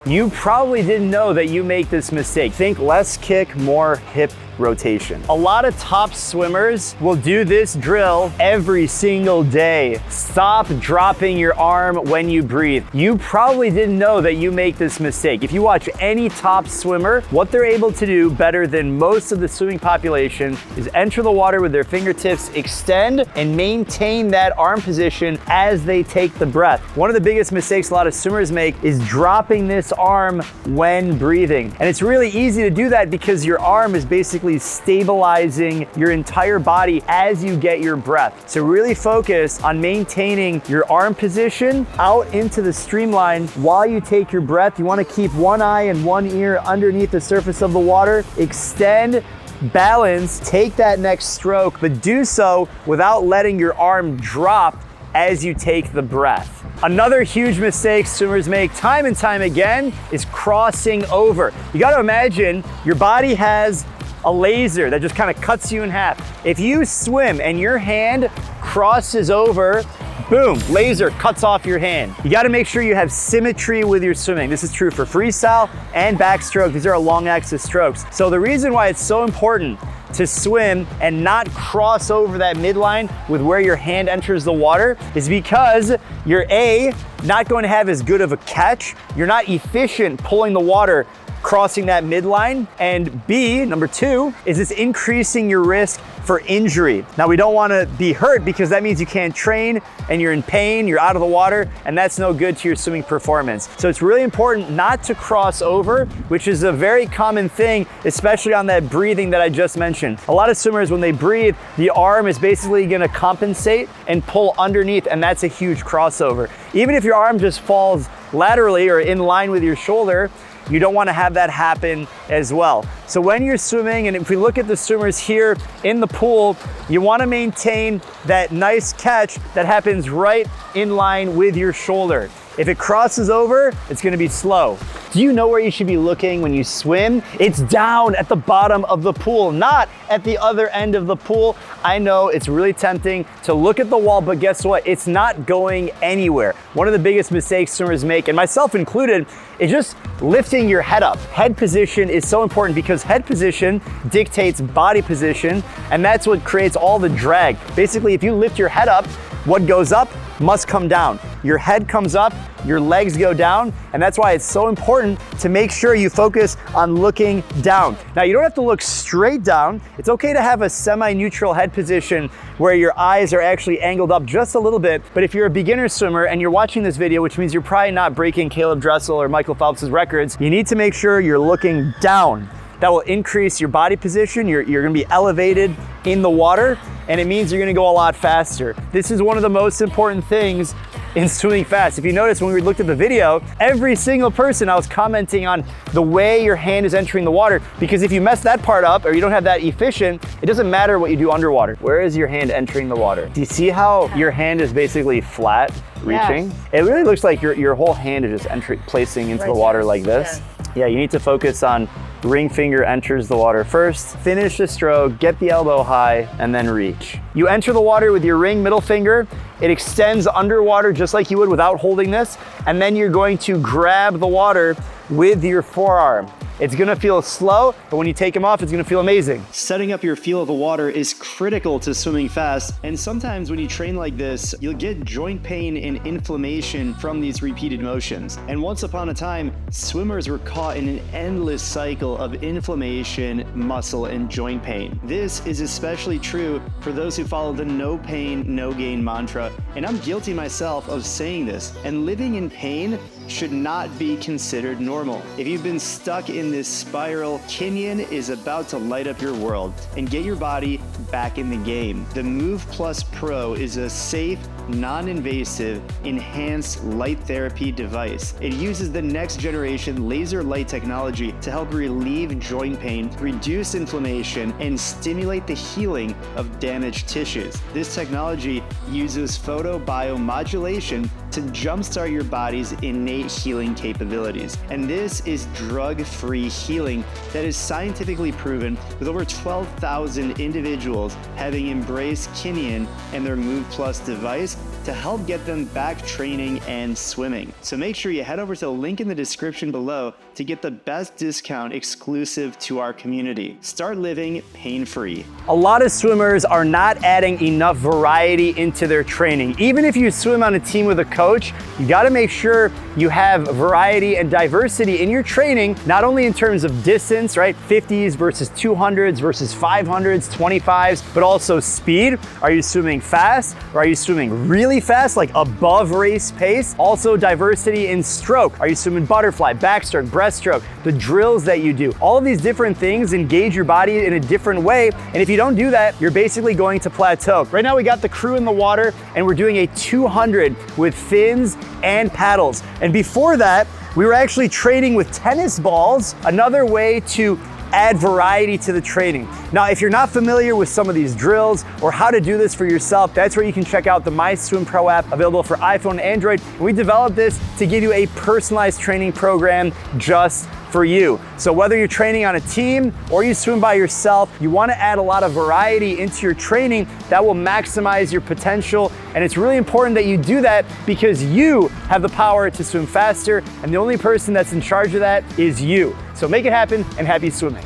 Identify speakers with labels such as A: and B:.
A: You probably didn't know that you make this mistake. Think less kick, more hip rotation. A lot of top swimmers will do this drill every single day. Stop dropping your arm when you breathe. You probably didn't know that you make this mistake. If you watch any top swimmer, what they're able to do better than most of the swimming population is enter the water with their fingertips, extend, and maintain that arm position as they take the breath. One of the biggest mistakes a lot of swimmers make is dropping this arm when breathing. And it's really easy to do that because your arm is basically stabilizing your entire body as you get your breath. So really focus on maintaining your arm position out into the streamline while you take your breath. You want to keep one eye and one ear underneath the surface of the water. Extend, balance, take that next stroke, but do so without letting your arm drop as you take the breath. Another huge mistake swimmers make time and time again is crossing over. You got to imagine your body has a laser that just kind of cuts you in half. If you swim and your hand crosses over, boom, laser cuts off your hand. You got to make sure you have symmetry with your swimming. This is true for freestyle and backstroke. These are long axis strokes. So the reason why it's so important to swim and not cross over that midline with where your hand enters the water is because you're not going to have as good of a catch. You're not efficient pulling the water crossing that midline, and B, number two, is it's increasing your risk for injury. Now, we don't want to be hurt because that means you can't train and you're in pain, you're out of the water, and that's no good to your swimming performance. So it's really important not to cross over, which is a very common thing, especially on that breathing that I just mentioned. A lot of swimmers, when they breathe, the arm is basically going to compensate and pull underneath, and that's a huge crossover. Even if your arm just falls laterally or in line with your shoulder, you don't want to have that happen as well. So when you're swimming, and if we look at the swimmers here in the pool, you want to maintain that nice catch that happens right in line with your shoulder. If it crosses over, it's going to be slow. Do you know where you should be looking when you swim? It's down at the bottom of the pool, not at the other end of the pool. I know it's really tempting to look at the wall, but guess what? It's not going anywhere. One of the biggest mistakes swimmers make, and myself included, is just lifting your head up. Head position is so important because head position dictates body position, and that's what creates all the drag. Basically, if you lift your head up, what goes up must come down. Your head comes up, your legs go down, and that's why it's so important to make sure you focus on looking down. Now, you don't have to look straight down. It's okay to have a semi-neutral head position where your eyes are actually angled up just a little bit, but if you're a beginner swimmer and you're watching this video, which means you're probably not breaking Caleb Dressel or Michael Phelps' records, you need to make sure you're looking down. That will increase your body position. You're gonna be elevated in the water, and it means you're gonna go a lot faster. This is one of the most important things in swimming fast. If you notice, when we looked at the video, every single person I was commenting on the way your hand is entering the water, because if you mess that part up or you don't have that efficient, it doesn't matter what you do underwater. Where is your hand entering the water? Do you see how your hand is basically flat, reaching?
B: Yes.
A: It really looks like your whole hand is just placing into the water like this.
B: Yes.
A: Yeah, you need to focus on ring finger enters the water first, finish the stroke, get the elbow high, and then reach. You enter the water with your ring middle finger. It extends underwater just like you would without holding this, and then you're going to grab the water with your forearm. It's gonna feel slow, but when you take them off, it's gonna feel amazing. Setting up your feel of the water is critical to swimming fast, and sometimes when you train like this, you'll get joint pain and inflammation from these repeated motions. And once upon a time, swimmers were caught in an endless cycle of inflammation, muscle, and joint pain. This is especially true for those who follow the no pain, no gain mantra, and I'm guilty myself of saying this, and living in pain should not be considered normal. If you've been stuck in this spiral, Kinyan is about to light up your world and get your body back in the game. The Move Plus Pro is a safe, non-invasive, enhanced light therapy device. It uses the next generation laser light technology to help relieve joint pain, reduce inflammation, and stimulate the healing of damaged tissues. This technology uses photobiomodulation to jumpstart your body's innate healing capabilities. And this is drug-free healing that is scientifically proven, with over 12,000 individuals having embraced Kinyan and their Move Plus device to to help get them back training and swimming. So make sure you head over to the link in the description below to get the best discount exclusive to our community. Start living pain-free. A lot of swimmers are not adding enough variety into their training. Even if you swim on a team with a coach, you gotta make sure you have variety and diversity in your training, not only in terms of distance, right? 50s versus 200s versus 500s, 25s, but also speed. Are you swimming fast? Or are you swimming really fast, like above race pace? Also diversity in stroke. Are you swimming butterfly, backstroke, breaststroke, the drills that you do? All of these different things engage your body in a different way. And if you don't do that, you're basically going to plateau. Right now we got the crew in the water and we're doing a 200 with fins and paddles. And before that, we were actually training with tennis balls, another way to add variety to the training. Now, if you're not familiar with some of these drills or how to do this for yourself, that's where you can check out the MySwimPro app available for iPhone and Android. And we developed this to give you a personalized training program just for you. So whether you're training on a team or you swim by yourself, you want to add a lot of variety into your training that will maximize your potential. And it's really important that you do that because you have the power to swim faster, and the only person that's in charge of that is you. So make it happen and happy swimming.